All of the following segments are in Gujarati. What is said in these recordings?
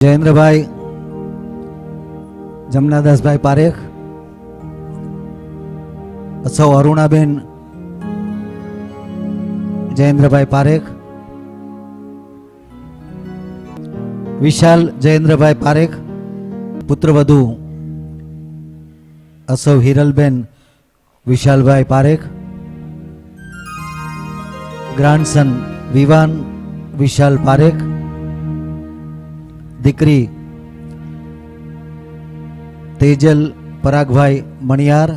જયેન્દ્રભાઈ જમનાદાસભાઈ પારેખ, સૌ અરુણાબેન જયેન્દ્રભાઈ પારેખ, વિશાલ જયેન્દ્રભાઈ પારેખ, પુત્રવધુ અસૌ હિરલબેન વિશાલભાઈ પારેખ, ગ્રાન્ડસન વિવાન વિશાલ પારેખ, દીકરી તેજલ પરાગભાઈ મણિયાર,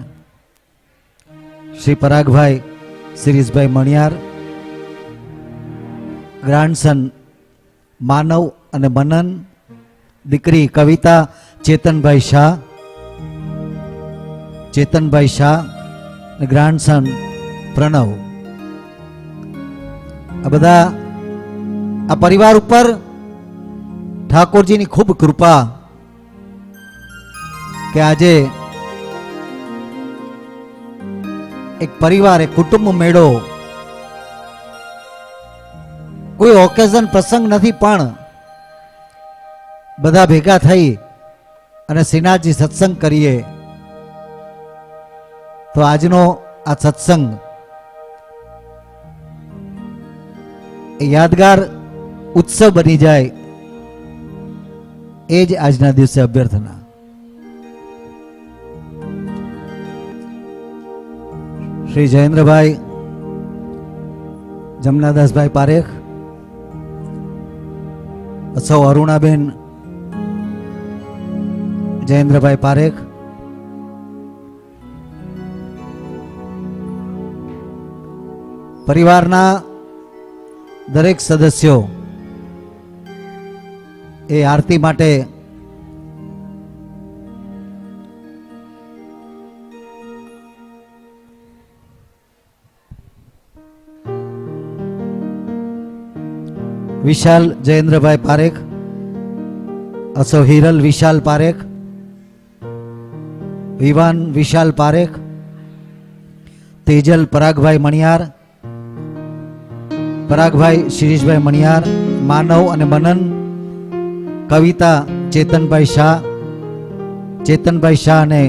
શ્રી પરાગભાઈ શિરીષભાઈ મણિયાર, ગ્રાન્ડસન માનવ અને મનન, દીકરી કવિતા ચેતનભાઈ શાહ, અને ગ્રાન્ડસન પ્રણવ. આ બધા આ પરિવાર ઉપર ઠાકોરજીની ખૂબ કૃપા કે આજે એક પરિવાર, એક કુટુંબ મેળો, કોઈ ઓકેઝન પ્રસંગ નથી પણ બધા ભેગા થઈ અને શ્રીનાથજી સત્સંગ કરીએ તો આજનો આ સત્સંગ એ યાદગાર ઉત્સવ બની જાય એ જ આજના દિવસે અભ્યર્થના. શ્રી જયેન્દ્રભાઈ જમનાદાસભાઈ પારેખ, સૌ અરુણાબેન જયેન્દ્રભાઈ પારેખ, પરિવારના દરેક સદસ્યો એ આરતી માટે વિશાલ જયેન્દ્રભાઈ પારેખ, અસૌ હિરલ વિશાલ પારેખ, વિવાન વિશાલ પારેખ, તેજલ પરાગભાઈ મણિયાર, પરાગભાઈ શિરીષભાઈ મણિયાર, માનવ અને મનન, કવિતા ચેતનભાઈ શાહ અને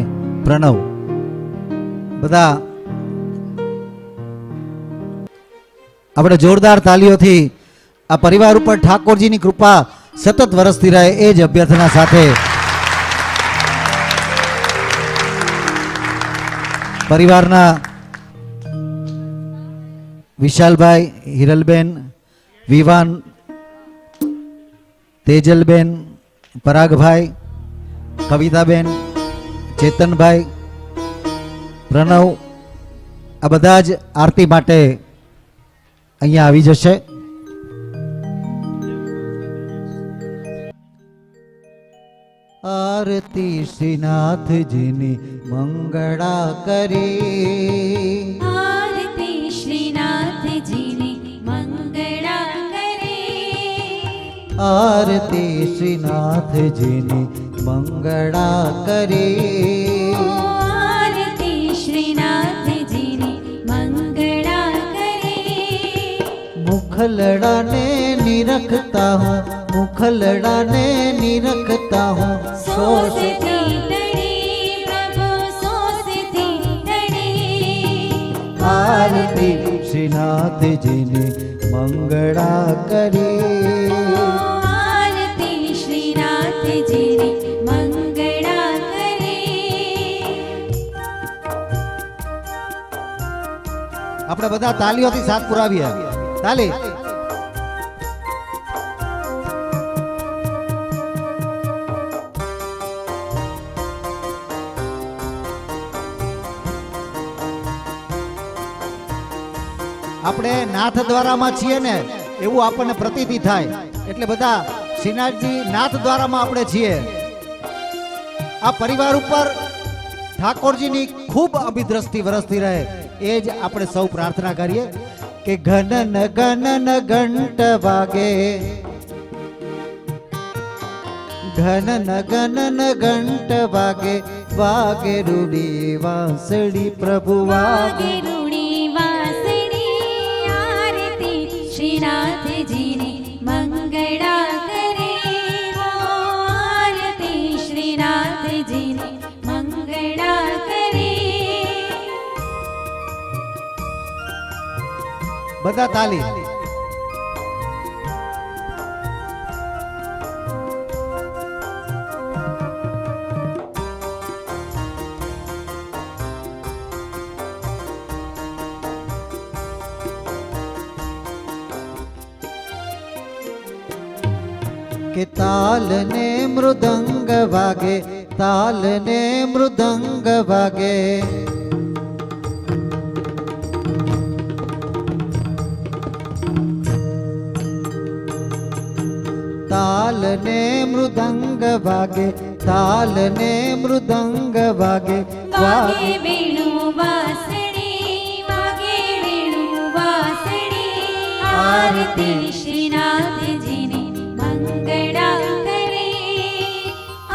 પ્રણવ. બધા આપણે જોરદાર તાલીઓથી આ પરિવાર ઉપર ઠાકોરજીની કૃપા સતત વરસતી રહે એ જ અભ્યર્થના સાથે પરિવારના વિશાલભાઈ, હિરલબેન, વિવાન, તેજલબેન, પરાગભાઈ, કવિતાબેન, ચેતનભાઈ, પ્રણવ, આ બધા જ આરતી માટે અહીંયા આવી જશે. આરતી શ્રીનાથજીની મંગળા કરી, આરતી શ્રીનાથજીની મંગળા કરે, આરતી શ્રીનાથજીની મંગળા કરી, આરતી શ્રીનાથજીની મંગળા કરે. મુખલડાને નિરખતા હું, મુખલડાને નિરખતા હું, સોસથી તડે પ્રભુ સોસથી તડે, આરતી શ્રીનાથજીની મંગળા કરી, આરતી શ્રીનાથજીની મંગળા કરે. આપણે બધા તાલીઓથી સાથ પુરાવીએ. તાલી. આપણે નાથ દ્વારામાં છીએ ને એવું આપણને પ્રતીતિ થાય એટલે બધા શ્રીનાથજી નાથ દ્વારામાં આપણે છીએ. આ પરિવાર ઉપર ઠાકોરજીની ખૂબ અભિદ્રષ્ટિ વરસતી રહે એ જ આપણે સૌ પ્રાર્થના કરીએ કે ઘનન ઘનન ઘંટ વાગે, ઘનન ઘનન ઘંટ વાગે, વાગે રૂડી વાંસળી પ્રભુ વાગે. વાગે રૂડી વાંસળી, આરતી શ્રીનાથજીની મંગળા કરે. બધા તાલી. કે તાલ ને મૃદંગ વાગે, તાલ ને મૃદંગ વાગે, તાલ ને મૃદંગ વાગે, તાલ ને મૃદંગ વાગે, વાગે વેણુ વાસણી, વાગે વેણુ વાસણી. આરતી શ્રીનાથજીની મંગળા કરે,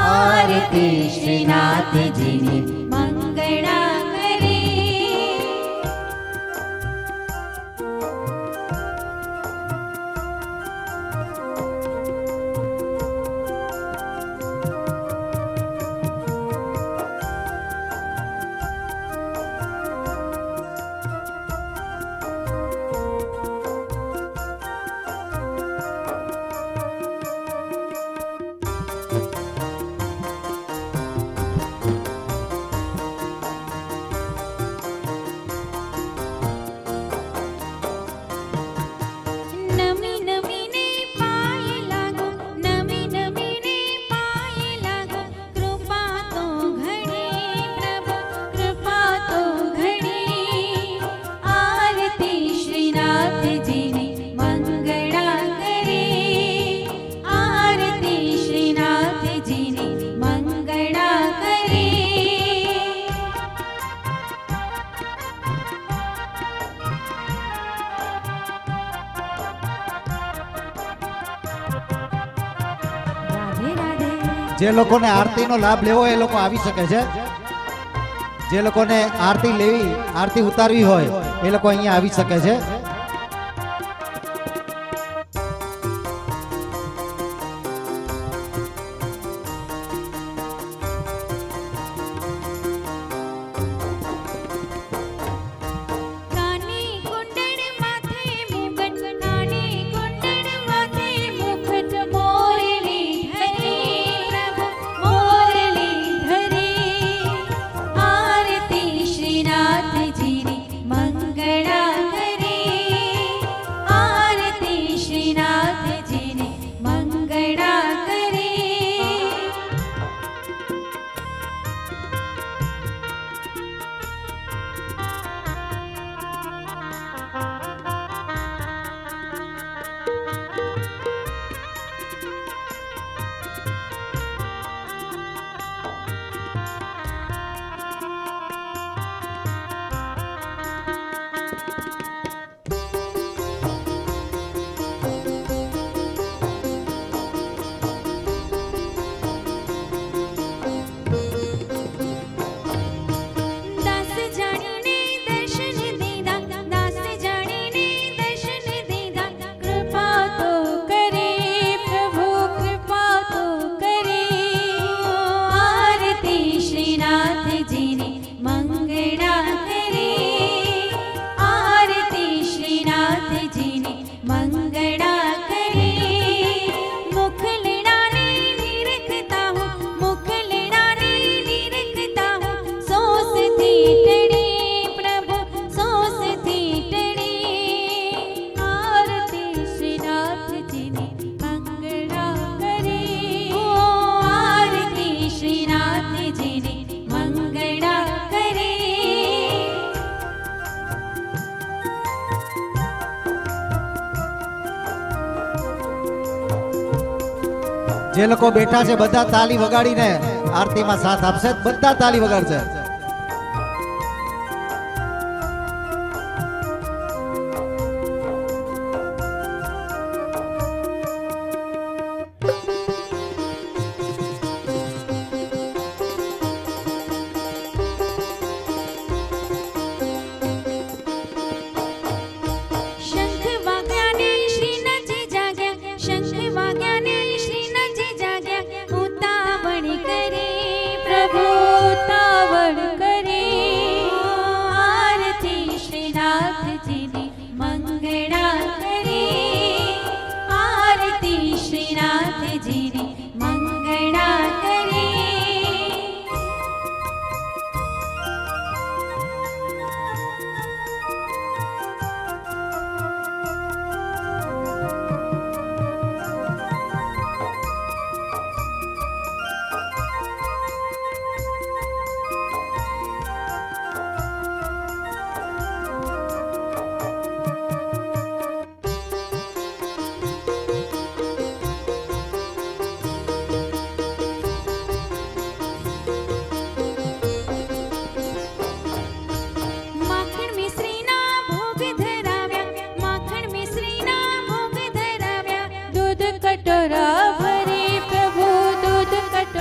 આરતી શ્રીનાથજીની મંગળા કરે. નમી નમીને પાયે લાગો, નમી નમીને પાયે લાગો. કૃપા તો ઘણી પ્રભુ, કૃપા તો ઘણી. આરતી શ્રીનાથજીની મંગળા કરે, આરતી શ્રીનાથજીની મંગળા કરે. રાધે રાધે. જે લોકોને આરતીનો લાભ લેવો હોય એ લોકો આવી શકે છે. જે લોકોને આરતી લેવી, આરતી ઉતારવી હોય એ લોકો અહીંયા આવી શકે છે. કાને કુંડળ માથે મુગટ, કાને કુંડળ માથે મુગટ. મોરલી ધરી પ્રભુ, મોરલી ધરી. આરતી શ્રીનાથજીની મંગળા કરે, આરતી શ્રીનાથજીની મંગળા કરે. દાસ જાણીને દર્શન દીધા, દાસ જાણીને દર્શન દીધા. કૃપા તો કરે પ્રભુ, કૃપા તો કરે. આરતી શ્રીનાથજીની મંગળા કરે, આરતી શ્રીનાથજીની મંગળા કરે. મુખલડાને નિરખતા હું, મુખલડાને નિરખતા હું. સોસથી ટળી પ્રભુ, સોસથી ટળી. આરતી શ્રીનાથજીની મંગળા કરે, આરતી શ્રીનાથજીની મંગળા કરે. જે લોકો બેઠા છે બધા તાલી વગાડીને આરતીમાં સાથ આપશે. બધા તાલી વગાડશે. શંખ વાગ્યાને શ્રીનાથજી જાગ્યા, શંખ વાગ્યાને શ્રીનાથજી જાગ્યા. ઉતાવળ કરે પ્રભુ, ઉતાવળ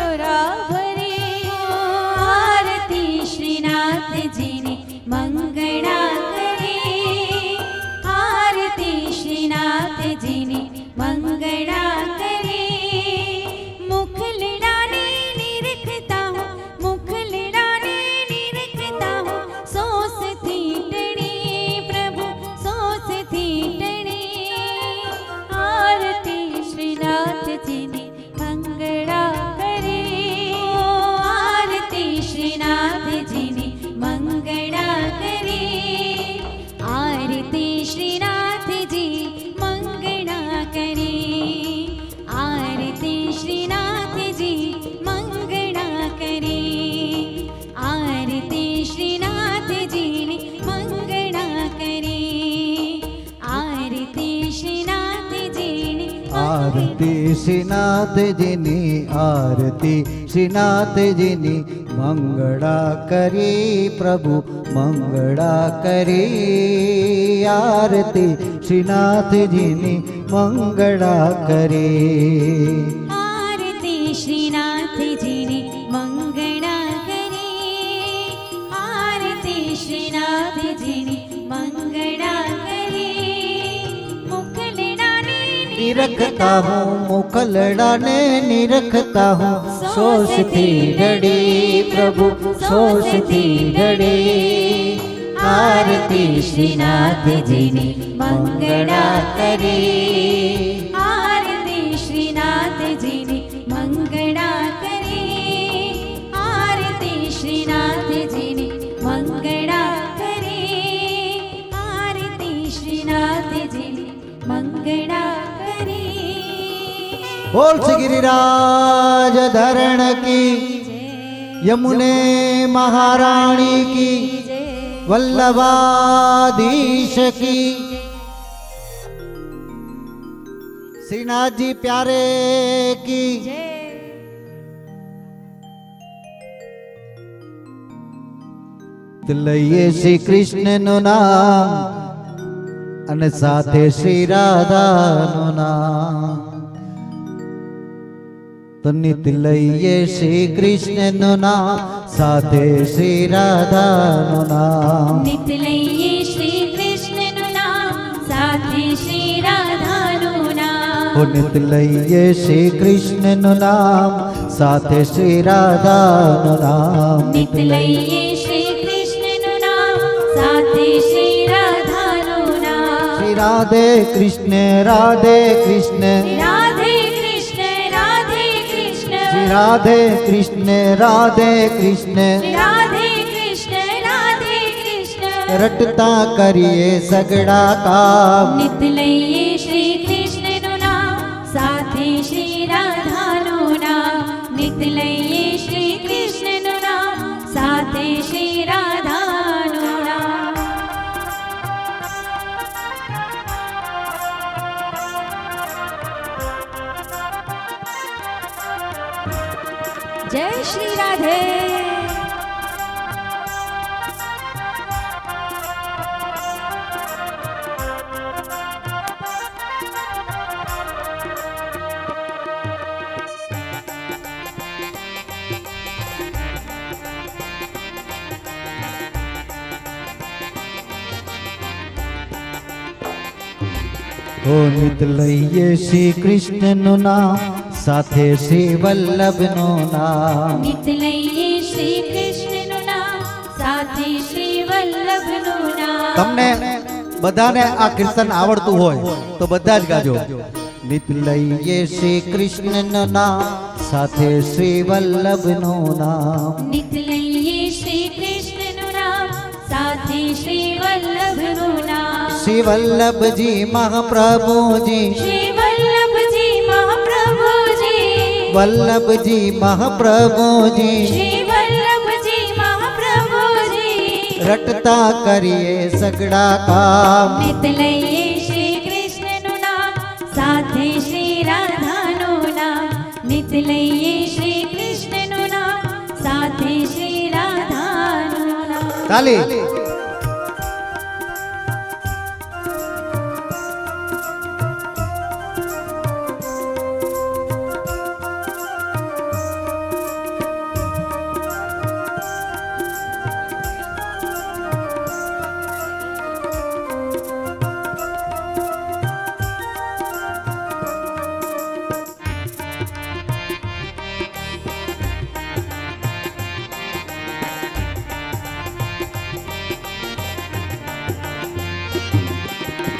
કટોરા ભરી આરતી શ્રીનાથજીની મંગળા કરી આરતી શ્રીનાથજીની મંગળા કરી મુખલડાને નિરખતા હું મુખલડાને નિરખતા હું સોસથી ટણી પ્રભુ સોસથી ટણી આરતી શ્રીનાથજીની મંગળા કરી આરતી શ્રીનાથજીની મંગળા કરી આરતી શ્રીનાથજી મંગળા કરી આરતી શ્રીનાથજી મંગળા કરી આરતી શ્રીનાથજીની મંગળા કરી આરતી શ્રીનાથજીની આરતી શ્રીનાથજીની આરતી શ્રીનાથજીની મંગળા કરી પ્રભુ મંગળા કરી આરતી શ્રીનાથજીની મંગળા કરી આરતી શ્રીનાથજીની મંગળા કરી આરતી શ્રીનાથજીની મંગળા કરી મુખલડાને નિરખતા હું મુખલડાને નિરખતા હું સોસથી ડડી પ્રભુ સોસથી ડડી આરતી શ્રીનાથજીની મંગળા કરી આરતી શ્રીનાથજીની મંગળા કરી આરતી શ્રીનાથજીની મંગળા કરી આરતી શ્રીનાથજીની મંગળા કરી બોલ શ્રી गिरिराज धरण की यमुने महारानी की वल्लभाधीश की श्रीनाथजी प्यारे की લઈએ શ્રી કૃષ્ણનું નામ અને સાથે શ્રી રાધાનું નામ તો નિત લઈએ શ્રી કૃષ્ણનું નામ સાથે શ્રી રાધાનું નામ નિત લઈએ શ્રી કૃષ્ણનું નામ સાથે શ્રી રાધાનું નામ ઓ નિત લઈએ શ્રી કૃષ્ણનું નામ સાથે શ્રી રાધાનું નામ નિત લઈએ શ્રી કૃષ્ણનું નામ સાથે શ્રી રાધાનું નામ શ્રી રાધે કૃષ્ણ રાધે કૃષ્ણ રાધે કૃષ્ણ રાધે કૃષ્ણ શ્રી રાધે કૃષ્ણ રાધે કૃષ્ણ રાધે કૃષ્ણ રાધે કૃષ્ણ રટતા કરીએ સગડા કામ નિત લઈએ શ્રી કૃષ્ણનું નામ સાથે શ્રી રાધાનું નામ નિત લઈએ શ્રી કૃષ્ણનું નામ સાથે શ્રી રાધાનું નામ જય શ્રી રાધે ઓ નિત લઈએ શ્રી કૃષ્ણનું નામ સાથે શ્રી વલ્લભનું નામ નિત લઈએ શ્રી કૃષ્ણનું નામ સાથે શ્રી વલ્લભનું નામ તમને બધાને આ કીર્તન આવડતું હોય તો બધા જ ગાજો નિત લઈએ શ્રી કૃષ્ણનું નામ સાથે શ્રી વલ્લભનું નામ નિત લઈએ શ્રી કૃષ્ણનું નામ સાથે શ્રી વલ્લભનું નામ શ્રી વલ્લભજી મહાપ્રભુજી શ્રી વલ્લભજી મહાપ્રભુજી વલ્લભજી મહાપ્રભુજી શ્રી વલ્લભજી મહાપ્રભુજી રટતા કરીએ સગડા કામ નિત લઈએ શ્રી કૃષ્ણનું નામ સાથે શ્રી રાધાનું નામ નિત લઈએ શ્રી કૃષ્ણનું નામ સાથે શ્રી રાધાનું નામ તાલી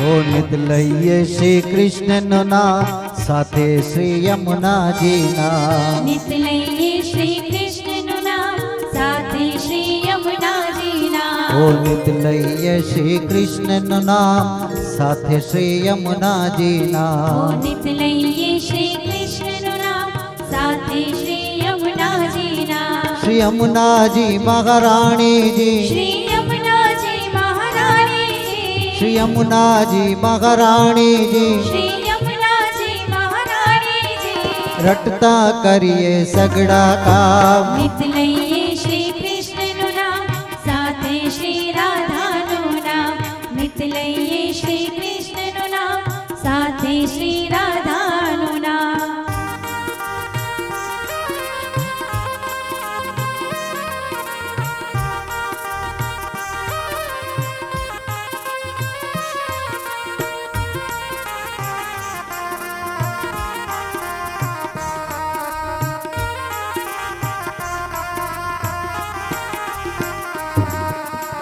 ઓ નિત લઈએ શ્રી કૃષ્ણનું નામ સાથે શ્રી યમુનાજીના નિત લઈએ શ્રી કૃષ્ણનું નામ સાથે શ્રી યમુનાજીના ઓ નિત લઈએ શ્રી કૃષ્ણનું નામ સાથે શ્રી યમુનાજીના નિત લઈએ શ્રી કૃષ્ણનું નામ સાથે શ્રી યમુનાજીના શ્રી યમુનાજી મહારાણીજી શ્રી યમુનાજી મહારાણીજી શ્રી યમુનાજી મહારાણીજી શ્રી યમુનાજી મહારાણીજી રટતા કરીએ સગડા કામ નિત લઈએ શ્રી કૃષ્ણનું નામ સાથે શ્રી રાધાનું નામ નિત લઈએ શ્રી કૃષ્ણનું નામ સાથે શ્રી રાધાનું નામ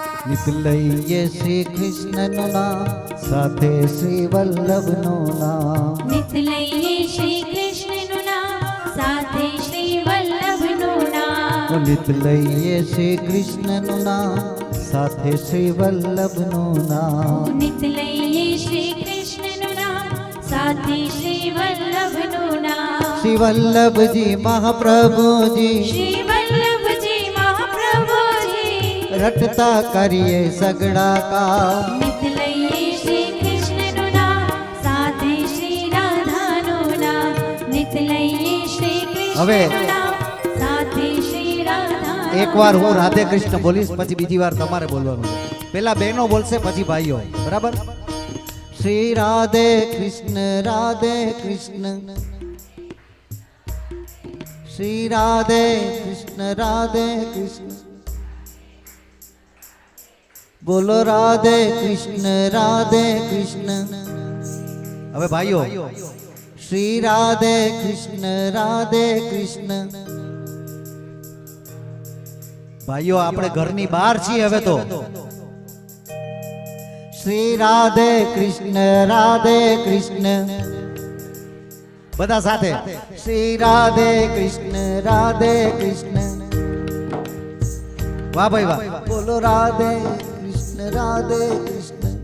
નિત લઈએ શ્રી કૃષ્ણનું નામ સાથે શ્રી વલ્લભનું નામ નિત લઈએ શ્રી કૃષ્ણનું નામ સાથે શ્રી વલ્લભનું નામ નિત લઈએ શ્રી કૃષ્ણનું નામ સાથે શ્રી વલ્લભનું નામ નિત લઈએ શ્રી કૃષ્ણનું નામ સાથે શ્રી વલ્લભનું નામ શ્રી વલ્લભજી મહાપ્રભુજી શ્રી વલ્લભજી મહાપ્રભુજી રટતા કરીએ સગડા કામ નિત લઈએ શ્રી કૃષ્ણનું નામ સાથે શ્રી રાધાનું નામ નિત લઈએ શ્રી હવે કૃષ્ણનું નામ સાથે શ્રી રાધાનું એકવાર હું રાધે કૃષ્ણ બોલીશ પછી બીજી વાર તમારે બોલવાનું છે પેલા બહેનો બોલશે પછી ભાઈઓ બરાબર શ્રી રાધે કૃષ્ણ શ્રી રાધે કૃષ્ણ બોલો રાધે કૃષ્ણ હવે ભાઈઓ શ્રી રાધે કૃષ્ણ ભાઈઓ આપણે ઘરની બહાર છીએ હવે તો શ્રી રાધે કૃષ્ણ બધા સાથે શ્રી રાધે કૃષ્ણ વાહ ભાઈ વાહ બોલો રાધે કૃષ્ણ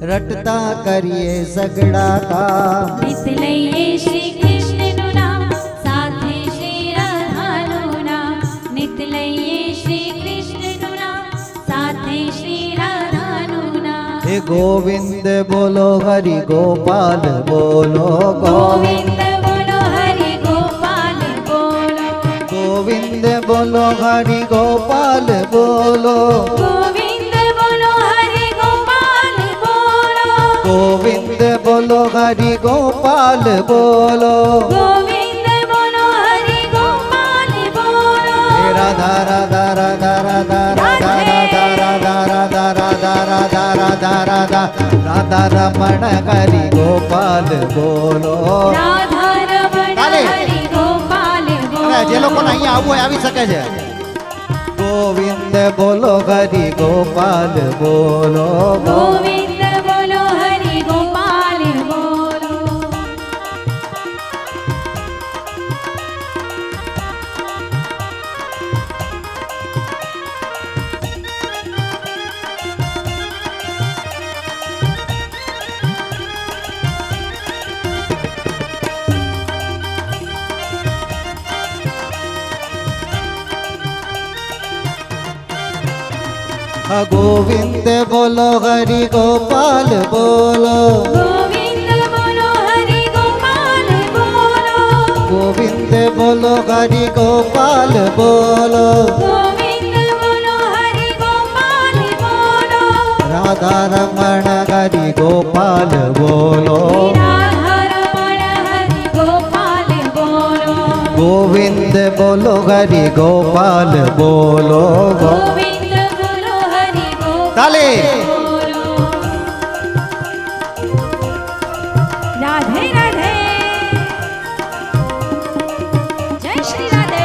રટતા કરીએ સગડા કામ નિત લઈએ શ્રી કૃષ્ણનું નામ સાથે શ્રી રાધાનું નામ નિત લઈએ શ્રી કૃષ્ણનું નામ સાથે શ્રી રાધાનું નામ હે ગોવિંદ બોલો હરિ ગોપાલ બોલો ગોવિંદ બોલો હરિ ગોપાલ બોલો ગોવિંદ બોલો હરિ ગોપાલ બોલો ગોવિંદ બોલો હરિ ગોપાલ બોલો ગોવિંદ બોલો હરિ ગોપાલ બોલો ગોવિંદ બોલો હરિ ગોપાલ બોલો હે રાધા રાધા રાધા રાધા રાધા રાધા રાધા રાધા રાધા રાધા રાધા રાધા રમણ હરિ ગોપાલ બોલો રાધા રમણ ચાલે. હરિ ગોપાલ બોલો જે લોકોને અહીંયા આવવું હોય આવી શકે છે ગોવિંદ બોલો હરિ ગોપાલ બોલો ગોવિંદ બોલો હરિ ગોપાલ બોલો ગોવિંદ બોલો હરિ ગોપાલ બોલો ગોવિંદ બોલો હરિ ગોપાલ બોલો ગોવિંદ બોલો હરિ ગોપાલ બોલો ગોવિંદ બોલો હરિ ગોપાલ બોલો રાધા રમણ હરિ ગોપાલ બોલો રાધા રમણ હરિ ગોપાલ બોલો ગોવિંદ બોલો હરિ ગોપાલ બોલો ગોવિંદ બોલો હરિ ગોપાલ તાલે બોલો રાધે રાધે જય શ્રી રાધે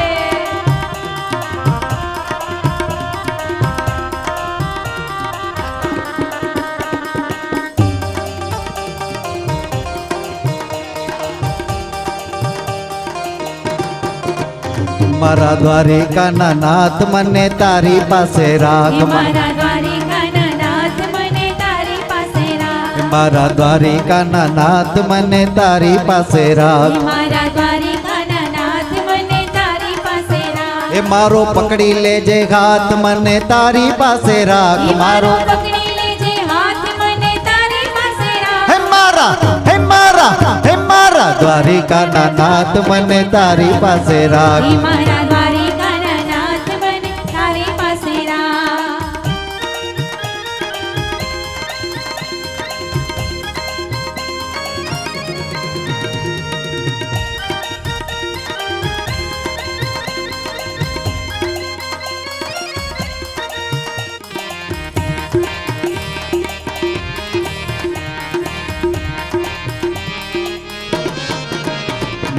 મારા દ્વારિકાના નાથ મને તારી પાસે રાખ. મારા દ્વારિકાના નાથ મને તારી પાસે રાખ. મારા દ્વારિકાના નાથ મને તારી પાસે રાખ. મારા દ્વારિકાના નાથ મને તારી પાસે રાખ. એ મારો પકડી લેજે હાથ મને તારી પાસે રાખ. મારો પકડી લેજે હાથ મને તારી પાસે રાખ. હે મારા દ્વારિકાના નાથ મને તારી પાસે રાખ. મારા દ્વારિકાના નાથ મને તારી પાસે રાખ.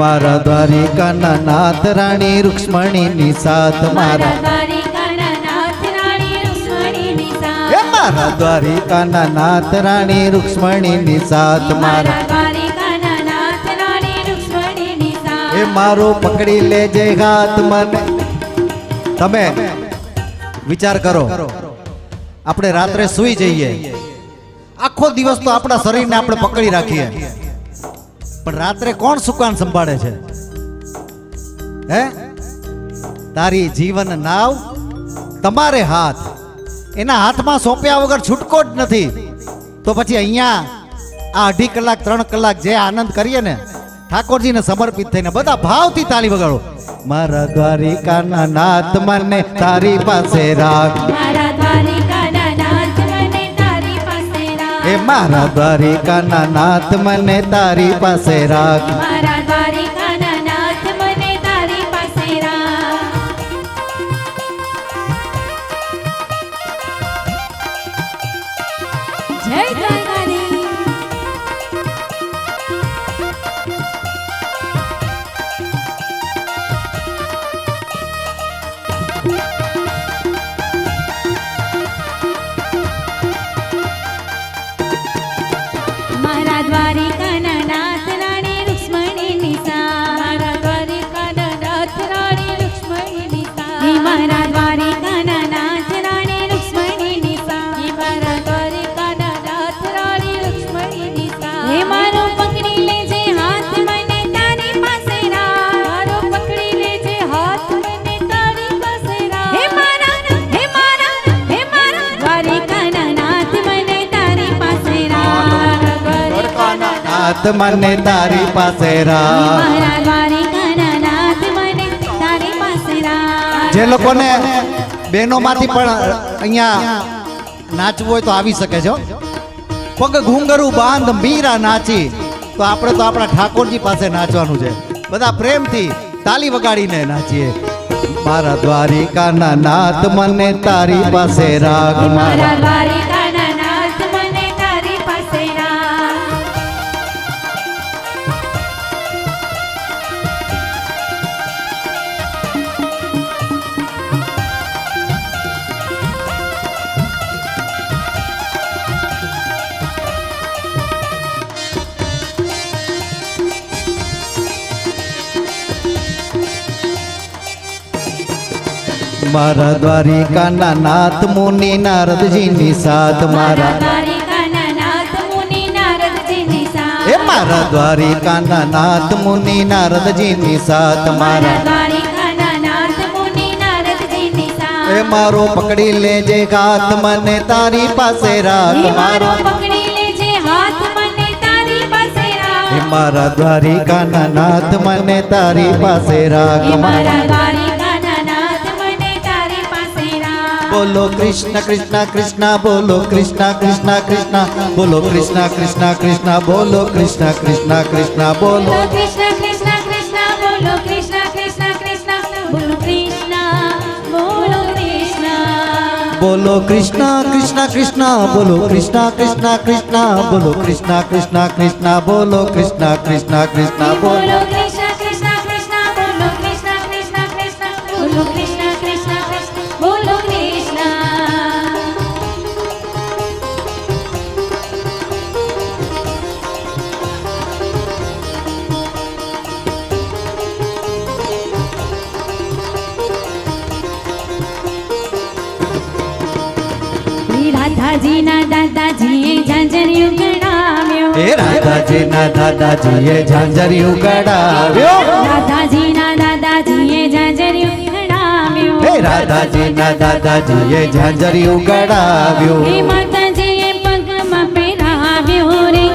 મારા દ્વારિકાના નાથ રાણી રૂક્ષ્મણીની સાથ. મારા દ્વારિકાના નાથ રાણી રૂક્ષ્મણીની સાથ. હે મારા દ્વારિકાના નાથ રાણી રૂક્ષ્મણીની સાથ. મારા દ્વારિકાના નાથ રાણી રૂક્ષ્મણીની સાથ. એ મારો પકડી લેજે હાથ મને. તમે વિચાર કરો, આપણે રાત્રે સૂઈ જઈએ, આખો દિવસ તો આપણા શરીરને આપણે પકડી રાખીએ, પણ રાત્રે કોણ સુકાન સંભાળે છે? હે, તારી જીવન નાવ તમારે હાથ, એના હાથમાં સોંપ્યા વગર છૂટકો જ નથી. તો પછી અહીંયા આ 2.5 કલાક 3 કલાક જે આનંદ કરીએ ને, ઠાકોરજીને સમર્પિત થઈને બધા ભાવથી તાળી વગાડો. મારા દ્વારિકાના નાથ મને તારી પાસે રાખ. મારા દ્વારિકાના નાથ મને તારી પાસે રાખ. એ મારા દ્વારિકાના નાથ મને તારી પાસે રાખ. મારા દ્વારિકાના નાથ મને તારી પાસે રાખ. જય દ્વારકાધીશ. મારા દ્વારિકાના નાથ રાણી રૂક્ષ્મણીની સાથ. મારા દ્વારિકાના નાથ રાણી રૂક્ષ્મણીની સાથ. મારા દ્વારિકાના નાથ રાણી રૂક્ષ્મણીની સાથ. મારા દ્વારિકાના નાથ રાણી રૂક્ષ્મણીની સાથ. હે મારો પકડી લેજે હાથ મને તારી પાસે રાખ. મારો પકડી લેજે હાથ મને તારી પાસે રાખ. હે મારા દ્વારિકાના નાથ મને તારી પાસે રાખ. નાથ મને તારી પાસે રાખ. મારા દ્વારિકાના નાથ મને તારી પાસે રાખ. જે લોકોને બહેનોમાંથી પણ અહીંયા નાચવું હોય તો આવી શકે છે. પગ ઘૂંઘરું બાંધ મીરા નાચી, તો આપણે તો આપણા ઠાકોરજી પાસે નાચવાનું છે. બધા પ્રેમથી તાલી વગાડીને નાચીએ. મારા દ્વારિકાના નાથ મને તારી પાસે રાખ. મારા દ્વારિકાના નાથ મને તારી પાસે રાખ. મારા દ્વારિકાના નાથ મુનિ નારદજીની સાથ. મારા દ્વારિકાના નાથ મુનિ નારદજીની સાથ. એ મારા દ્વારિકાના નાથ મુનિ નારદજીની સાથ. મારા દ્વારિકાના નાથ મુનિ નારદજીની સાથ. એ મારો પકડી લેજે હાથ મને તારી પાસે રાખ. મારો પકડી લેજે હાથ મને તારી પાસે રાખ. એ મારા દ્વારિકાના નાથ મને તારી પાસે રાખ. મારા દ્વારિકાના નાથ મને તારી પાસે રાખ. બોલો કૃષ્ણ કૃષ્ણ કૃષ્ણ, બોલો કૃષ્ણ કૃષ્ણ કૃષ્ણ, બોલો કૃષ્ણ કૃષ્ણ કૃષ્ણ, બોલો કૃષ્ણ કૃષ્ણ કૃષ્ણ, બોલો કૃષ્ણ કૃષ્ણ કૃષ્ણ, બોલો કૃષ્ણ કૃષ્ણ કૃષ્ણ, બોલો કૃષ્ણ, બોલો કૃષ્ણ. બોલો કૃષ્ણ કૃષ્ણ કૃષ્ણ, બોલો કૃષ્ણ કૃષ્ણ કૃષ્ણ, બોલો કૃષ્ણ કૃષ્ણ કૃષ્ણ, બોલો કૃષ્ણ કૃષ્ણ કૃષ્ણ, બોલો બોલો કૃષ્ણ કૃષ્ણ કૃષ્ણ, બોલો કૃષ્ણ કૃષ્ણ કૃષ્ણ, બોલો કૃષ્ણ કૃષ્ણ કૃષ્ણ, બોલો કૃષ્ણ. રાધાજીના દાદાજીએ ઝાંઝરિયું ગણાવ્યો હે રાધાજીના દાદાજીએ ઝાંઝરિયું ગણાવ્યો રાધાજીના દાદાજીએ ઝાંઝરિયું ગણાવ્યો હે રાધાજીના દાદાજીએ ઝાંઝરિયું ગણાવ્યું હે માતાજીએ પગમાં પહેરાવ્યો રે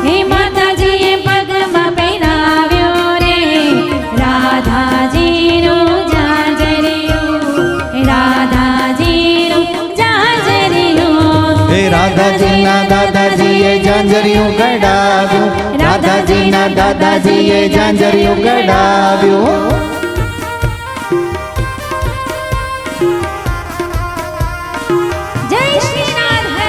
હે માતાજીએ પગમાં પહેરાવ્યો રે રાધાજીનું ઝાંઝરિયું રાધાજીનું ઝાંઝરિયું હે રાધાજીના દાદાજીએ ઝાંઝરિયું ગણાવ્યું રાધાજીના દાદાજીએ ઝાંઝરિયું ગણાવ્યું જય શ્રી રાધે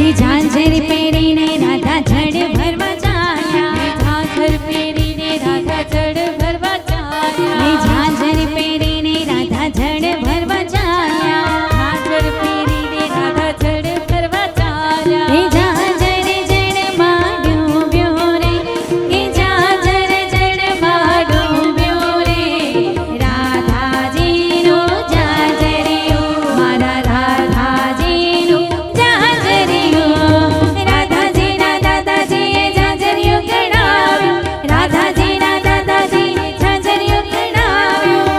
એ ઝાંઝર પહેરીને રાધા જડ ભરવા ચાલ્યા ઝાંઝર પહેરીને રાધા જડ ભરવા ચાલ્યા એ ઝાંઝર પહેરીને રાધા જડ ભરવા ચાલ્યા ઝાંઝર પહેરીને રાધા જડ ભરવા ચાલ્યા એ ઝાંઝર જડમાં ડૂબ્યો રે એ ઝાંઝર જડમાં ડૂબ્યો રે રાધાજીનું ઝાંઝરિયું મારા રાધાજીનું ઝાંઝરિયું રાધાજીના દાદાજીએ ઝાંઝરિયું ગણાવ્યું રાધાજીના દાદાજીએ ઝાંઝરિયું ગણાવ્યું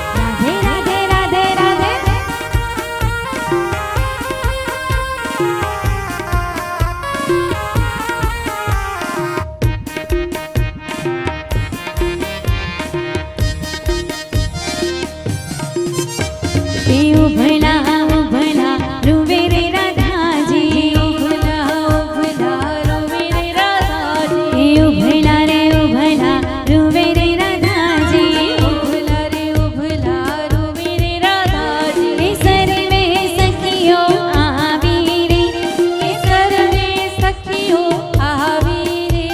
રાધે રાધે રાધે રાધે એ ઉભલા ઉભલા રૂવે રે રાધાજી ઉભલા ઉભલા રૂવે રે રાધાજી એ ઉભલા રે ઉભલા રૂવે રે રાધાજી ઉભલા રે ઉભલા રૂવે રે રાધાજી એ સર્વે સખીઓ આવી રે એ સર્વે સખીઓ આવી રે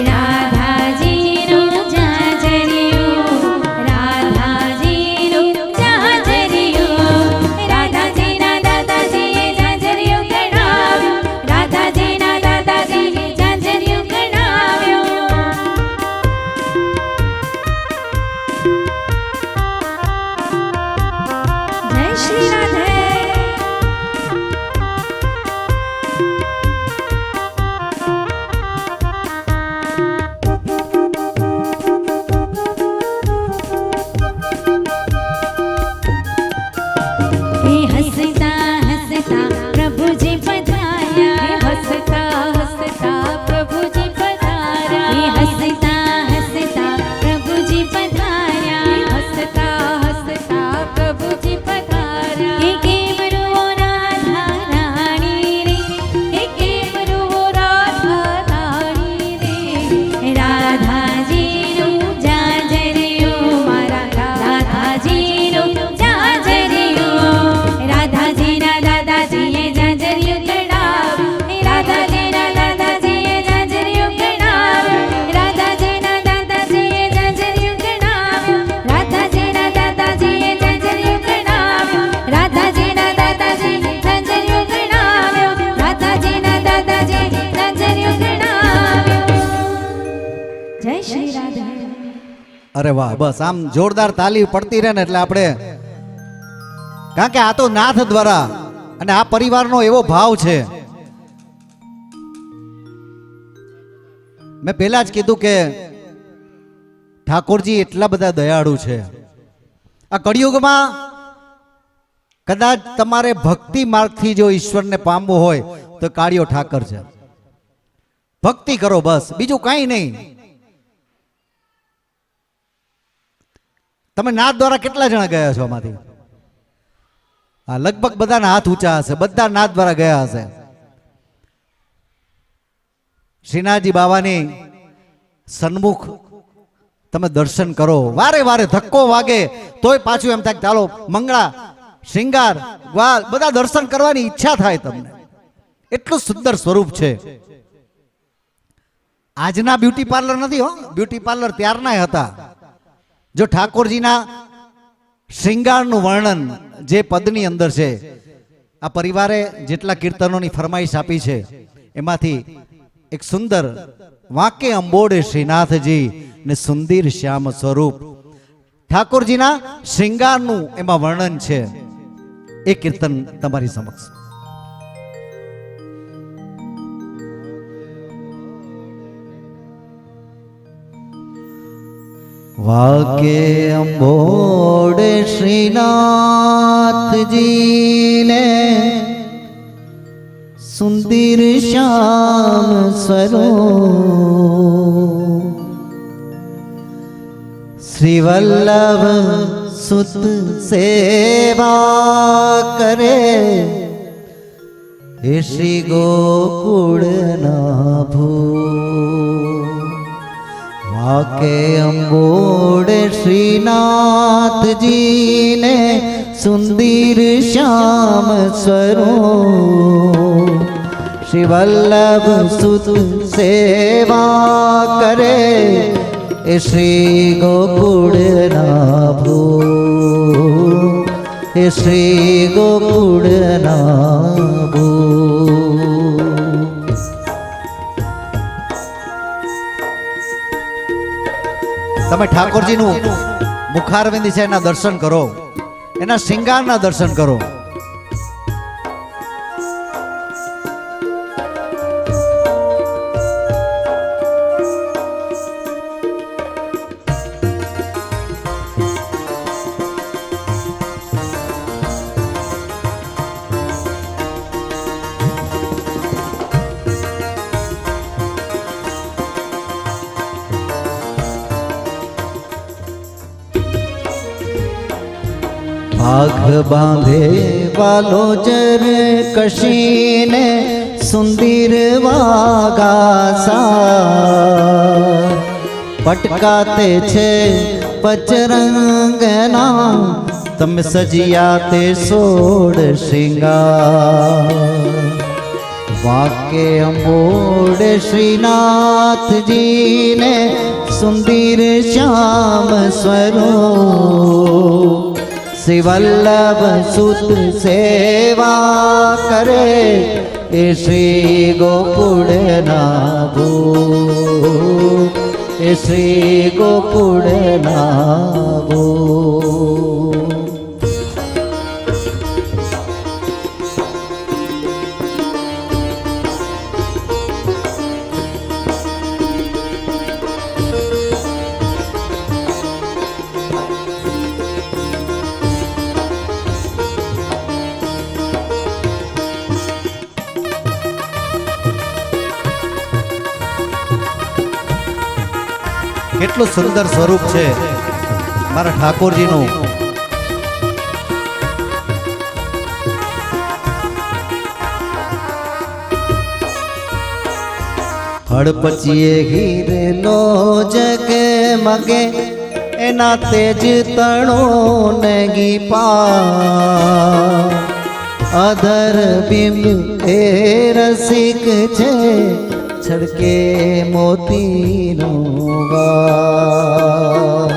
રાધાજીનું ઝાંઝરિયું રાધાજીનું ઝાંઝરિયું રાધાજીના દાદાજીએ ઝાંઝરિયું ગણાવ્યું રાધાજીના દાદાજીએ ઝાંઝરિયું ગણાવ્યું જય શ્રી રાધે એ હસતા હસતા પ્રભુજી પધાર્યા હસતા હસતા પ્રભુજી પધાર્યા એ હસતા હસતા પ્રભુજી પધાર્યા હસતા હસતા પ્રભુજી પધાર્યા એ કેવરો રાધા રાણી રે એ કેવરો રાધા રાણી રે રાધાજીનું ઝાંઝરિયું મારા રાધાજીનું ઝાંઝરિયું રાધાજીના દાદાજીએ ઝાંઝરિયું ગણાવ્યું રાધાજીના દાદાજીએ ઝાંઝરિયું ગણાવ્યું રાધાજીના દાદાજીએ ઝાંઝરિયું ગણાવ્યું રાધાજીના દાદાજીએ ઝાંઝરિયું ગણાવ્યું રાધાજીના દાદાજીએ ઝાંઝરિયું ગણાવ્યું રાધાજીના દાદાજીએ ઝાંઝરિયું ગણાવ્યું જય શ્રી રાધે અરે વાહ બસ આમ જોરદાર તાલી પડતી રહે ને એટલે આપણે કારણ કે આ તો નાથ દ્વારા અને આ પરિવારનો એવો ભાવ છે મેં પહેલા જ કીધું કે ઠાકોરજી એટલા બધા દયાળુ છે આ કળિયુગમાં કદાચ તમારે ભક્તિ માર્ગથી જો ઈશ્વરને પામવું હોય તો કાળિયો ઠાકર છે ભક્તિ કરો બસ બીજું કાંઈ નહીં તમે નાથ દ્વારા કેટલા જણા ગયા છો આમાંથી હા લગભગ બધાના હાથ ઊંચા હશે બધા નાથ દ્વારા ગયા હશે શ્રીનાથજી બાવાની સન્મુખ તમે દર્શન કરો વારે વારે ધક્કો વાગે તોય પાછું એમ થાય ચાલો મંગળા શ્રૃંગાર ગ્વાલ બધા દર્શન કરવાની ઈચ્છા થાય તમને એટલું સુંદર સ્વરૂપ છે આજના બ્યુટી પાર્લર નથી હો બ્યુટી પાર્લર ત્યારના હતા જો ઠાકોરજીના શ્રૃંગારનું વર્ણન જે પદની અંદર છે, આ પરિવારે જેટલા કીર્તનોની ફરમાઈશ આપી છે એમાંથી એક સુંદર વાંકે અંબોડે શ્રીનાથજી ને સુંદર શ્યામ સ્વરૂપ ઠાકોરજીના શ્રૃંગારનું એમાં વર્ણન છે. એ કીર્તન તમારી સમક્ષ. વાકે અંબોડે શ્રીનાથજીને સુંદર શ્યામ સ્વરૂપ શ્રી વલ્લભ સુત સેવા કરે હે શ્રી ગોકુળના ભૂ. વાકે અંબોડે શ્રીનાથજીને સુંદર શ્યામ સ્વરૂપ શ્રી વલ્લભ સુત સેવા કરે એ શ્રી ગોકુળના ભૂ. એ શ્રી ગોકુળના ભૂ. તમે ઠાકોરજીનું મુખારવિંદ છે એના દર્શન કરો, એના શ્રૃંગારના દર્શન કરો. આગ બાંધે વાલો જર કશીને સુંદર વાગાસા પટકાતે છે પચરંગના તમે સજિયા તે સોડ શ્રૃંગાર. વાકે અંબોડે શ્રીનાથજીને સુંદર શ્યામ સ્વરૂપ શ્રી વલ્લભ સુત સેવા કરે એ શ્રી ગોકુળના ભૂ. એ શ્રી ગોકુળના ભૂ. કેટલું સુંદર સ્વરૂપ છે મારા ઠાકોરજીનું. હડપચીએ હીરેલો જગે મગે એના તેજ તણો નગી પા. અધર બિંબ એ રસિક છે છડકે મોતીનો વા.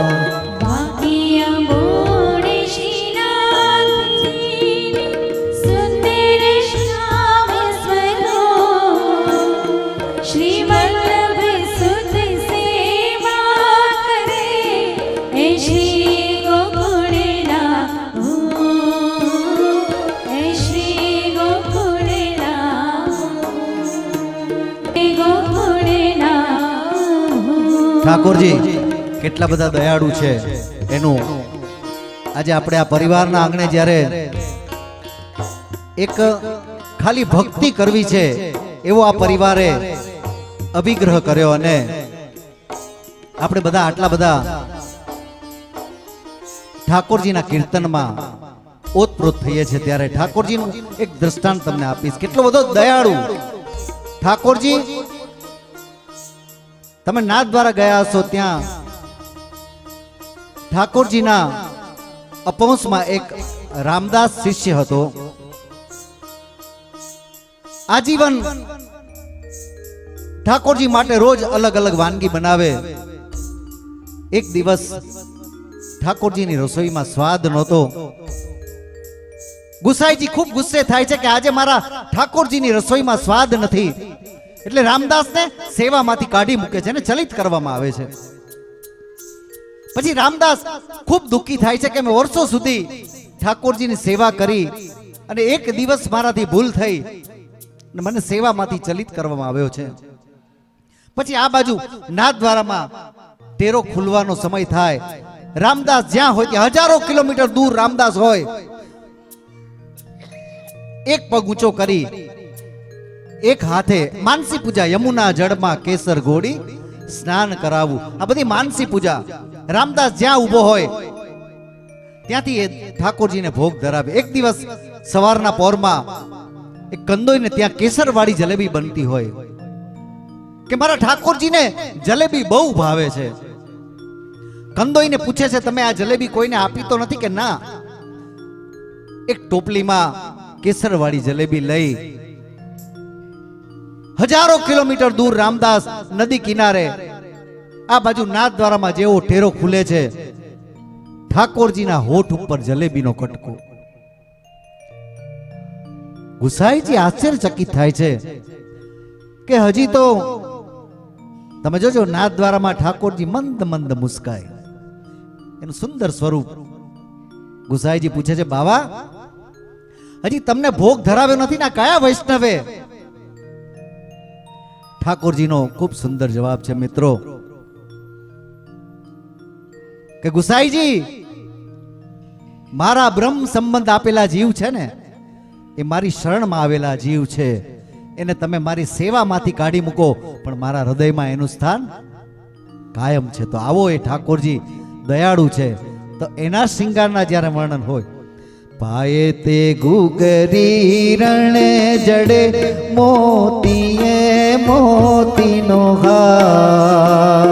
વાકે અંબોડે શ્રીનાથજીને સુંદર શ્યામ સ્વરૂપ શ્રી વલ્લભ સુત સેવા કરે એ શ્રી ગોકુળના ભૂ. એ શ્રી ગોકુળના ઠાકોરજી કેટલા બધા દયાળુ છે એનું આજે આપણે આ પરિવારના આંગણે જ્યારે એક ખાલી ભક્તિ કરવી છે એવો આ પરિવારે અભિગ્રહ કર્યો અને આપણે બધા આટલા બધા ઠાકોરજીના કીર્તનમાં ઓતપ્રોત થઈએ છીએ ત્યારે ઠાકોરજીનું એક દ્રષ્ટાંત તમને આપીશ. કેટલો બધો દયાળુ ઠાકોરજી. તમે નાથ દ્વારા ગયા હશો, ત્યાં ઠાકોરજીના અપંસમાં એક રામદાસ શિષ્ય હતો. આજીવન ઠાકોરજી માટે રોજ અલગ અલગ વાનગી બનાવે. એક દિવસ ઠાકોરજીની રસોઈમાં સ્વાદ નહોતો. ગુસાઈજી ખૂબ ગુસ્સે થાય છે કે આજે મારા ઠાકોરજીની રસોઈમાં સ્વાદ નથી, એટલે રામદાસને સેવામાંથી કાઢી મૂકે છે અને ચલિત કરવામાં આવે છે. પછી રામદાસ ખૂબ દુઃખી થાય છે કે મેં વર્ષો સુધી ઠાકોરજીની સેવા કરી અને એક દિવસ મારાથી ભૂલ થઈ અને મને સેવામાંથી ચલિત કરવામાં આવ્યો છે. પછી આ બાજુ નાથદ્વારામાં ટેરો ખુલવાનો સમય થાય. રામદાસ જ્યાં હોય ત્યાં હજારો કિલોમીટર દૂર રામદાસ હોય, એક પગ ઊંચો કરી એક હાથે માનસી પૂજા, યમુના જળમાં કેસર ઘોડી સ્નાન કરાવવું, આ બધી માનસી પૂજા. રામદાસ જ્યાં ઊભો હોય ત્યાંથી એ ઠાકોરજીને ભોગ ધરાવે. એક દિવસ સવારના પોરમાં એક કંદોઈને ત્યાં કેસરવાળી જલેબી બનતી હોય કે મારા ઠાકોરજીને જલેબી બહુ ભાવે છે. કંદોઈને પૂછે છે, તમે આ જલેબી કોઈને આપી તો નથી? કે ના. એક ટોપલીમાં કેસરવાળી જલેબી લઈ હજારો કિલોમીટર દૂર રામદાસ નદી કિનારે આ બાજુ નાથદ્વારામાં જેવો ટેરો ખુલે છે, ઠાકોરજીના હોઠ ઉપર જલેબીનો કટકો. ગુસાઈજી આશ્ચર્યચકિત થાય છે કે હજી તો તમે જોજો નાથદ્વારામાં ઠાકોરજી મંદ મંદ મુસ્કાય, એનું સુંદર સ્વરૂપ. ગુસાઈજી પૂછે છે, બાવા હજી તમને ભોગ ધરાવ્યો નથી ને કયા વૈષ્ણવે? ઠાકોરજીનો ખૂબ સુંદર જવાબ છે મિત્રો કે ગુસાઈજી, મારા બ્રહ્મ સંબંધ આપેલા જીવ છે ને, એ મારી શરણમાં આવેલા જીવ છે, એને તમે મારી સેવામાંથી કાઢી મૂકો પણ મારા હૃદયમાં એનું સ્થાન કાયમ છે. તો આવો એ ઠાકોરજી દયાળુ છે. તો એના શિંગારના જ્યારે વર્ણન હોય, પાયે તે ગુગરી રણે જડે મોતીએ મોતીનો હાર,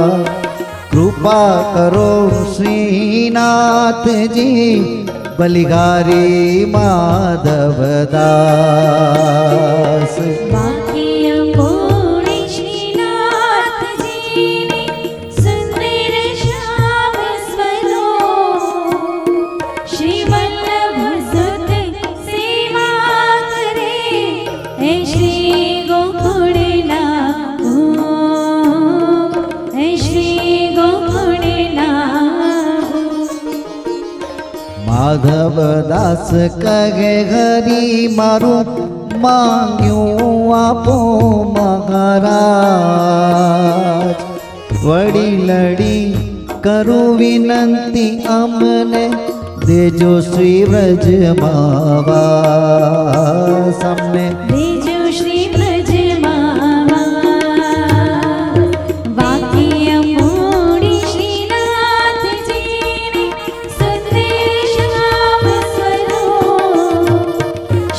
કૃપા કરો શ્રીનાથજી બલિહારી માધવદાસ. બાકી અંબોળી શ્રીનાથજીની સુંદર શ્યામ સ્વરૂપ, શ્રી વલ્લભ સુત સેવા કરે હે શ્રી ગોકુળના હે શ્રી ગોકુળના. માધવદાસ કહે હરી મારું માંગ્યું આપો મહારાજ, વડી લડી કરું વિનંતી અમને દેજો શ્રી વ્રજમાં વાસ. અમને દેજો શ્રી વ્રજમાં વાસ. બાકી અંબોળી શ્રીનાથજીની સુંદર શ્યામ સ્વરૂપ,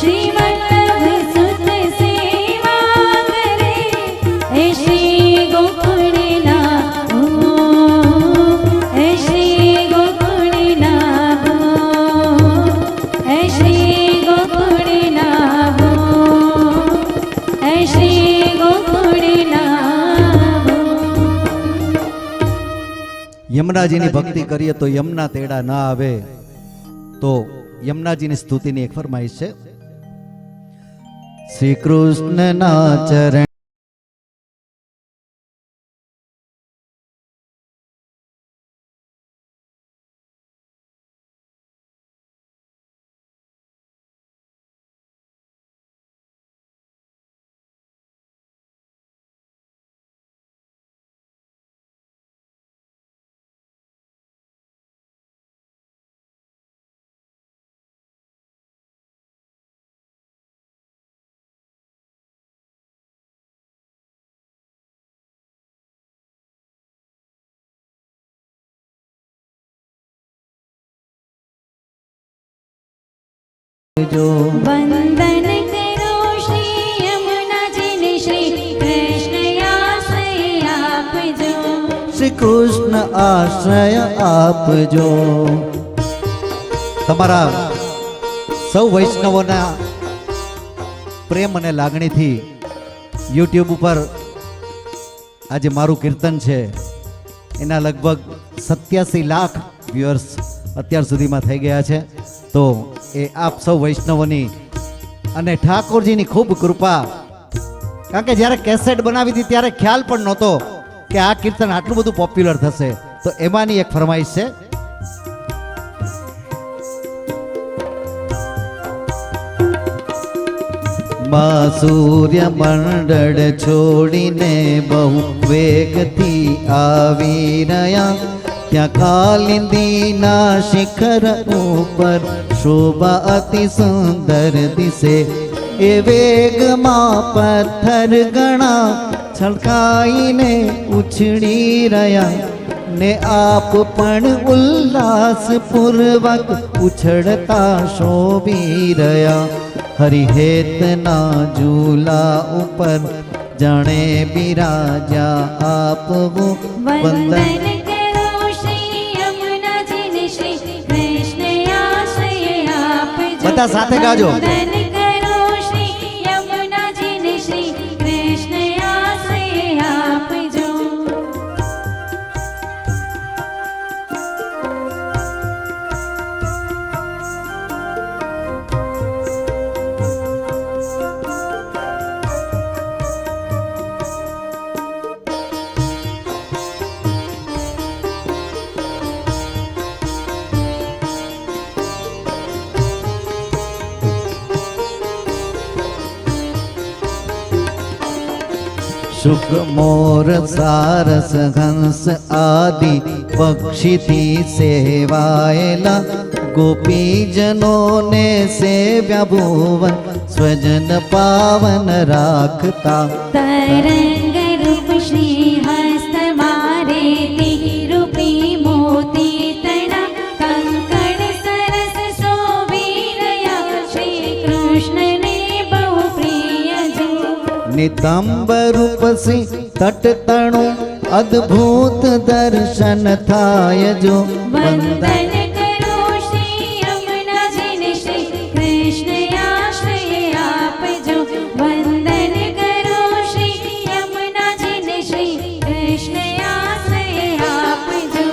શ્રી વલ્લભ સુત સેવા કરે હે શ્રી ગોકુળના હે શ્રી ગોકુળના હે શ્રી ગોકુળના હે શ્રી ગોકુળના. યમુનાજીની ભક્તિ કરીએ તો યમુના તેડા ના આવે. તો યમુનાજીની સ્તુતિની એક ફરમાઈશ છે, શ્રી કૃષ્ણના ચરણ જો વંદન કરો શ્રી યમુનાજીને, શ્રી કૃષ્ણ આશ્રય આપજો. શ્રી કૃષ્ણ આશ્રય આપજો. તમારા સૌ વૈષ્ણવોના પ્રેમ અને લાગણીથી યુટ્યુબ ઉપર આજે મારું કીર્તન છે, એના લગભગ 87 લાખ વ્યુઅર્સ અત્યાર સુધીમાં થઈ ગયા છે. તો એ આપ સૌ વૈષ્ણવોની અને ઠાકોરજીની ખૂબ કૃપા. કારણ કે જ્યારે કેસેટ બનાવી હતી ત્યારે ખ્યાલ પણ નહોતો કે આ કીર્તન આટલું બધું પોપ્યુલર થશે. તો એમાંની એક ફરમાઈશ છે. માં સૂર્ય મંડળ છોડીને બહુ વેગથી આવી રહ્યા, ત્યાં કાલિંદીના શિખર ઉપર શોભા અતિ સુંદર દિશે. એ વેગમાં પથ્થર ગણા છલકાઈને ઉછળી રહ્યા, ને આપ પણ ઉલ્લાસપૂર્વક ઉછળતા શોભી રહ્યા. હરિહેતના ઝૂલા ઉપર જાણે બિરાજા આપ હો. વંદન કરો શ્રી યમુનાજીને, શ્રી કૃષ્ણ આશ્રય આપજો. બધા સાથે ગાજો. વંદન કરો શ્રી યમુનાજીને, શ્રી કૃષ્ણ આશ્રય આપજો. શુક મોર સારસ હંસ આદિ પક્ષીથી સેવાયેલા, ગોપીજનોને સેવ્યા ભુવન સ્વજન પાવન રાખતા. તરંગ રૂપ શ્રી હસ્ત મારે રૂપી મોતી તણા, કંકણ સરસ શોભી રહ્યા, શ્રી કૃષ્ણને બહુ પ્રિય જો. નિતંબ રૂપ સિંહ તટતણું અદ્ભુત દર્શન થાય જો. વંદન કરો શ્રી યમુનાજીને, શ્રી કૃષ્ણ આશ્રય આપજો. વંદન કરો શ્રી યમુનાજીને, શ્રી કૃષ્ણ આશ્રય આપજો.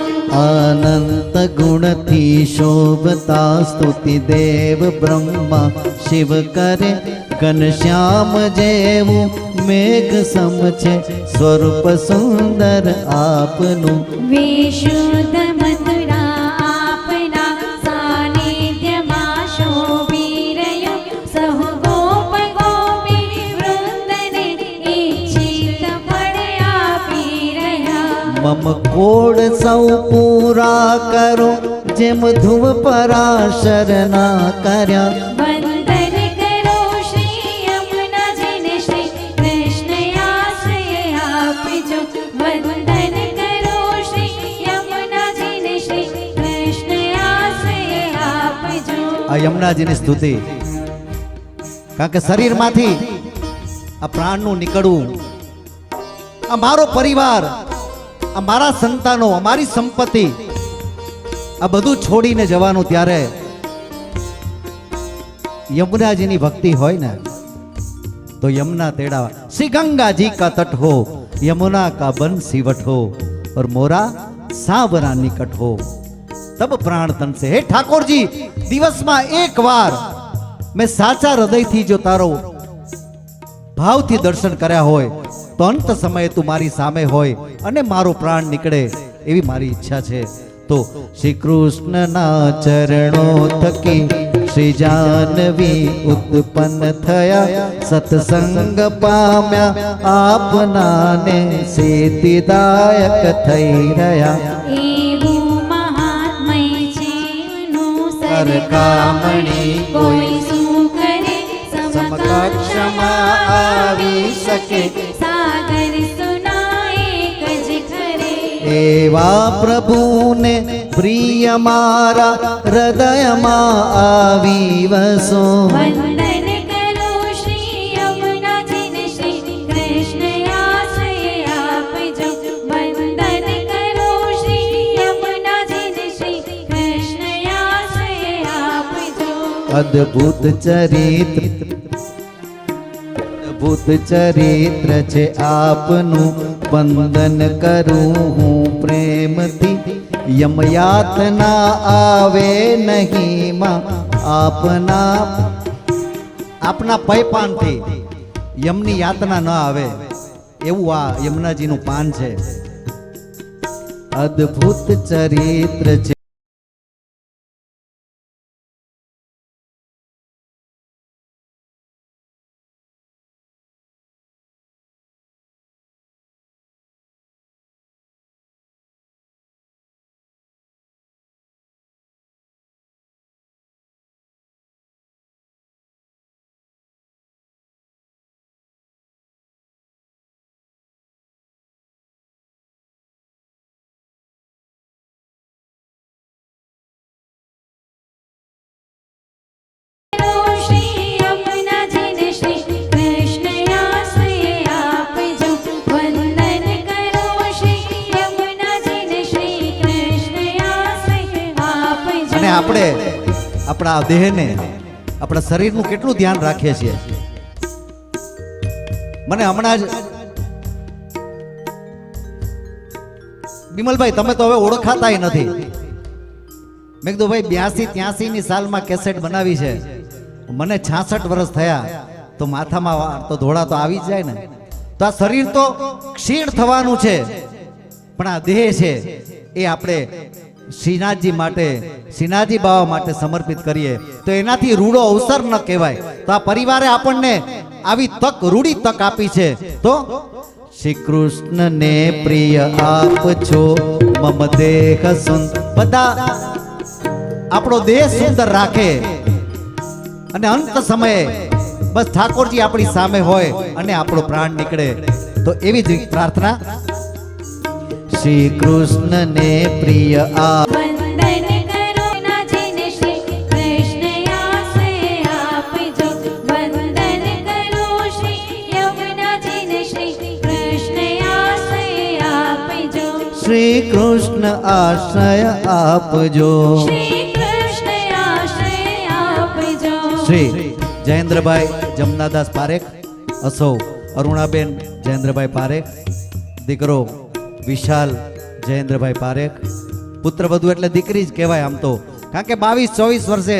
અનંત ગુણથી શોભતા સ્તુતિ દેવ બ્રહ્મા શિવ કરે, ઘનશ્યામ જેવું મેઘ સમ છે સ્વરૂપ સુંદર આપનું. વિશુદ્ધ મથુરા આપના સાનિધ્યમાં શોભી રહ્યું, સહુ ગોપ ગોપી વૃંદને ઈચ્છિત ફળ આપી રહ્યા. મમ કોડ સૌ પૂરા કરો, જેમ ધ્રુવ પરાશરના કર્યા. વંદન કરો શ્રી યમુનાજીને, શ્રી કૃષ્ણ આશ્રય આપજો. વંદન કરો શ્રી યમુનાજીને, શ્રી કૃષ્ણ આશ્રય આપજો. આ યમુનાજીની સ્તુતિ. કારણ કે શરીરમાંથી આ પ્રાણનું નીકળવું, આ મારો પરિવાર, આ મારા સંતાનો, અમારી સંપત્તિ, આ બધું છોડીને જવાનું, ત્યારે यमुनाजी भक्ति होय ना तो यमुना तेड़ा श्री गंगा जी का तट हो, यमुना का बन सिवट हो और मोरा सांवरा निकट हो, तब प्राण तन से। हे ठाकुर जी, दिवस में एक बार मैं साचा हृदय थी जो तारो भाव थी दर्शन कर्या होय तो अंत समय तू मारी सामे होय अने मारो प्राण निकळे एवी मारी इच्छा छे। तो श्री कृष्ण ना चरणों थकी श्री जानवी उत्पन्न थया, सत्संग पाम्या आपना ने सेतिदायक थई रह्या। एवं महात्मय जीवनु सरकामणी कोई सु करे समकक्षमा आवी सके, सागर सुनाए कज खरे। एवा प्रभु ने प्रिय मारा हृदय मा आवी वसो। वंदन करो श्री यमुना जी ने श्री कृष्ण आश्रय आपजो। वंदन करो श्री यमुना जी ने श्री कृष्ण आश्रय आपजो। अद्भुत चरित्र छे आपनु, वंदन करूं हूँ प्रेम थी यम यातना आवे नहीं मां आपना આપના પૈપાનથી યમની યાતના ન આવે એવું આ યમુનાજીનું પાન છે. અદ્ભુત ચરિત્ર છે. આપણે આપણા દેહને આપણા શરીરનું કેટલું ધ્યાન રાખીએ છીએ. મને હમણાં જ બિમલભાઈ તમે તો હવે ઓળખાતાય નથી. મેં કીધું ભાઈ 82-83 ની સાલમાં કેસેટ બનાવી છે, મને 66 વર્ષ થયા તો માથામાં તો ધોળા તો આવી જ જાય ને. તો આ શરીર તો ક્ષીણ થવાનું છે, પણ આ દેહ છે એ આપણે શ્રીનાથજી માટે, શ્રીનાથજી બાવા માટે સમર્પિત કરીએ તો એનાથી રૂડો અવસર ન કહેવાય. તો આ પરિવારે આપણને આવી તક, રૂડી તક આપી છે. તો શ્રી કૃષ્ણ ને પ્રિય આપ છો મમ દેહ સુંદર. બધા આપણો દેહ સુંદર રાખે અને અંત સમયે બસ ઠાકોરજી આપણી સામે હોય અને આપણો પ્રાણ નીકળે. તો એવી જ પ્રાર્થના. શ્રી કૃષ્ણ ને પ્રિય આપ વંદન કરો નાજીને શ્રી કૃષ્ણ આશ્રય આપજો. વંદન કરો શ્રી યમુનાજીને શ્રી કૃષ્ણ આશ્રય આપજો. શ્રી કૃષ્ણ આશ્રય આપજો. શ્રી કૃષ્ણ આશ્રય આપજો. શ્રી જયેન્દ્રભાઈ જમનાદાસ પારેખ, અસૌ અરુણાબેન જયેન્દ્રભાઈ પારેખ, દીકરો વિશાલ જયેન્દ્રભાઈ પારેખ. પુત્રવધુ એટલે દીકરી જ કહેવાય આમ તો, કારણ કે 22-24 વર્ષે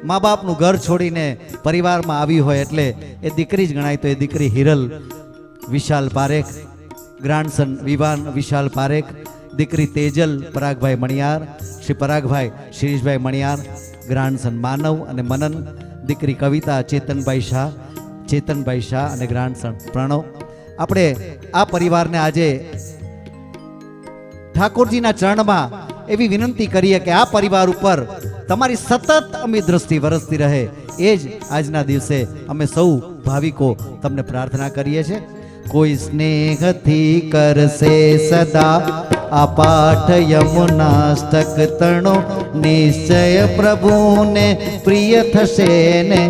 મા બાપનું ઘર છોડીને પરિવારમાં આવી હોય એટલે એ દીકરી જ ગણાય. તો એ દીકરી હિરલ વિશાલ પારેખ, ગ્રાન્ડસન વિવાન વિશાલ પારેખ, દીકરી તેજલ પરાગભાઈ મણિયાર, શ્રી પરાગભાઈ શિરીષભાઈ મણિયાર, ગ્રાન્ડસન માનવ અને મનન, દીકરી કવિતા ચેતનભાઈ શાહ અને ગ્રાન્ડસન પ્રણવ. આપણે આ પરિવારને આજે ઠાકોરજીના ચરણમાં એવી વિનંતી કરીએ કે આ પરિવાર ઉપર તમારી સતત અમી દ્રષ્ટિ વરસતી રહે. એ જ આજના દિવસે અમે સૌ ભાવિકો તમને પ્રાર્થના કરીએ છીએ. કોઈ સ્નેહથી કરશે સદા આ પાઠ યમુનાષ્ટક તણો, નિશ્ચય પ્રભુને પ્રિય થશે ને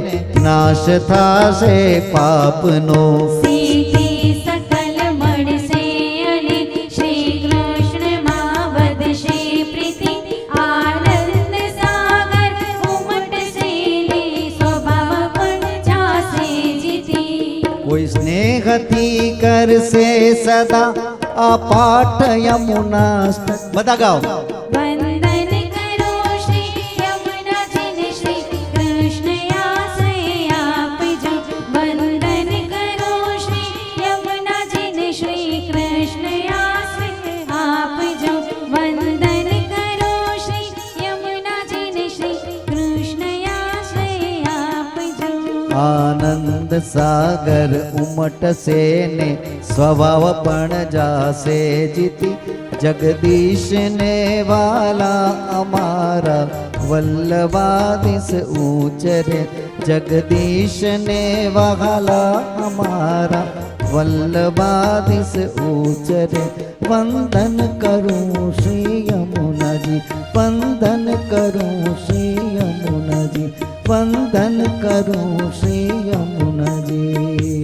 નાશ થશે પાપનો. સિદ્ધિ સકલ મળશે અને શ્રી કૃષ્ણમાં વધશે પ્રીતિ. આનંદ સાગર ઉમટશે ને સ્વભાવ પણ જાશે જીતી. કોઈ સ્નેહથી કરશે સદા આ પાઠ યમુનાષ્ટક. બધા ગાઓ. વંદન કરો શ્રી યમુનાજીને શ્રી કૃષ્ણ આશ્રય આપજો. વંદન કરો શ્રી યમુનાજીને શ્રી કૃષ્ણ આશ્રય આપજો. વંદન કરો શ્રી યમુનાજીને શ્રી કૃષ્ણ આશ્રય આપજો. આનંદ સાગર ઉમટશે ને સ્વભાવ પણ જાશે જીતી. જગદીશ ને વાલા અમારા વલ્લભાદિશ ઊંચરે. જગદીશ ને વાલા અમારા વલ્લભાદિશ ઊંચરે. વંદન કરું શ્રી યમુનાજી, વંદન કરું શ્રી યમુનાજી, વંદન કરું શ્રી યમુનાજી.